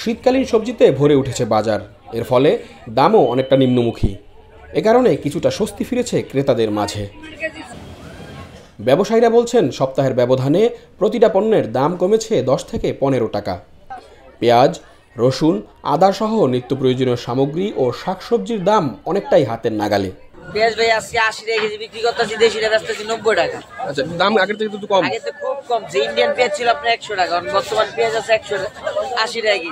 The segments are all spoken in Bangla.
শীতকালীন সবজিতে ভরে উঠেছে বাজার, এর ফলে দামও অনেকটা নিম্নমুখী। এ কারণে কিছুটা স্বস্তি ফিরেছে ক্রেতাদের মাঝে। ব্যবসায়ীরা বলছেন, সপ্তাহের ব্যবধানে প্রতিটা পণ্যের দাম কমেছে 10 থেকে 15 টাকা। পেঁয়াজ, রসুন, আদা সহ নিত্য প্রয়োজনীয় সামগ্রী ও শাকসবজির দাম অনেকটাই হাতের নাগালে। পেঁয়াজ ভাই আজকে 80 টাকা কেজি বিক্রি করতেছি, দেশিটা বেচতেছি 90 টাকা। আচ্ছা, দাম আগের থেকে একটু কম? আগে তো খুব কম, যে ইন্ডিয়ান পেঁয়াজ ছিল আপনার 100 টাকা, কারণ বর্তমান পেঁয়াজ আছে 180 টাকা কেজি।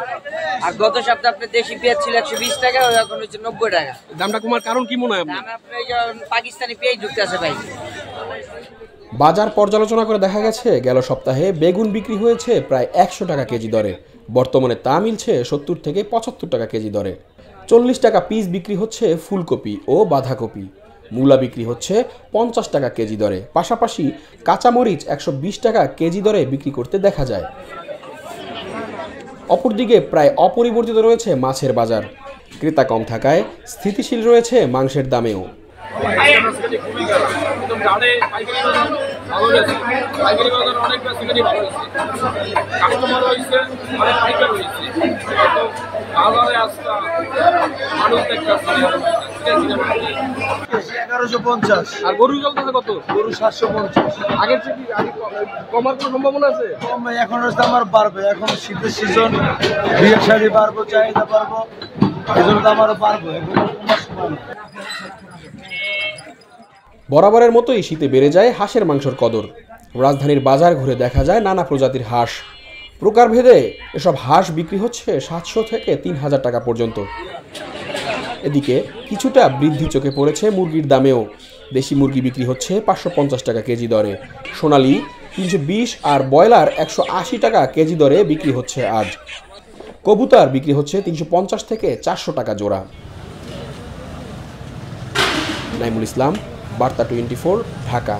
আর গত সপ্তাহে আপনার দেশি পেঁয়াজ ছিল 120 টাকা, এখন হচ্ছে 90 টাকা। দামটা কমার কারণ কি মনে হয় আপনার? আপনার এই যে পাকিস্তানি পেঁয়াজ ঢুকতে আছে ভাই। বাজার পর্যালোচনা করে দেখা গেছে, গেল সপ্তাহে বেগুন বিক্রি হয়েছে প্রায় 100 টাকা কেজি দরে। বর্তমানে তা মিলছে 70 থেকে 75 টাকা কেজি দরে। 40 টাকা পিস বিক্রি হচ্ছে ফুলকপি ও বাঁধাকপি। মূলা বিক্রি হচ্ছে 50 টাকা কেজি দরে। পাশাপাশি কাঁচামরিচ 120 টাকা কেজি দরে বিক্রি করতে দেখা যায়। অপরদিকে প্রায় অপরিবর্তিত রয়েছে মাছের বাজার। ক্রেতা কম থাকায় স্থিতিশীল রয়েছে মাংসের দামেও। আর গরু চলতেছে কত? গরু 750। আগের থেকে কমার কোনো সম্ভাবনা আছে? এখন আমার বাড়বে, এখন শীতের সিজন, বিয়ের শাড়ি বাড়বো, চাহিদা বাড়বো, এই জন্য আমারও বাড়বে। বরাবরের মতোই শীতে বেড়ে যায় হাঁসের মাংসের কদর। রাজধানীর বাজার ঘুরে দেখা যায় নানা প্রজাতির হাঁস। প্রকারভেদে এসব হাঁস বিক্রি হচ্ছে 700 থেকে 3000 টাকা পর্যন্ত। এদিকে কিছুটা বৃদ্ধি চোখে পড়েছে মুরগির দামেও। দেশি মুরগি বিক্রি হচ্ছে 550 টাকা কেজি দরে, সোনালী 320 আর ব্রয়লার 180 টাকা কেজি দরে বিক্রি হচ্ছে আজ। কবুতর বিক্রি হচ্ছে 350 থেকে 400 টাকা জোড়া। নাইমুল ইসলাম, বার্তা 24, ঢাকা।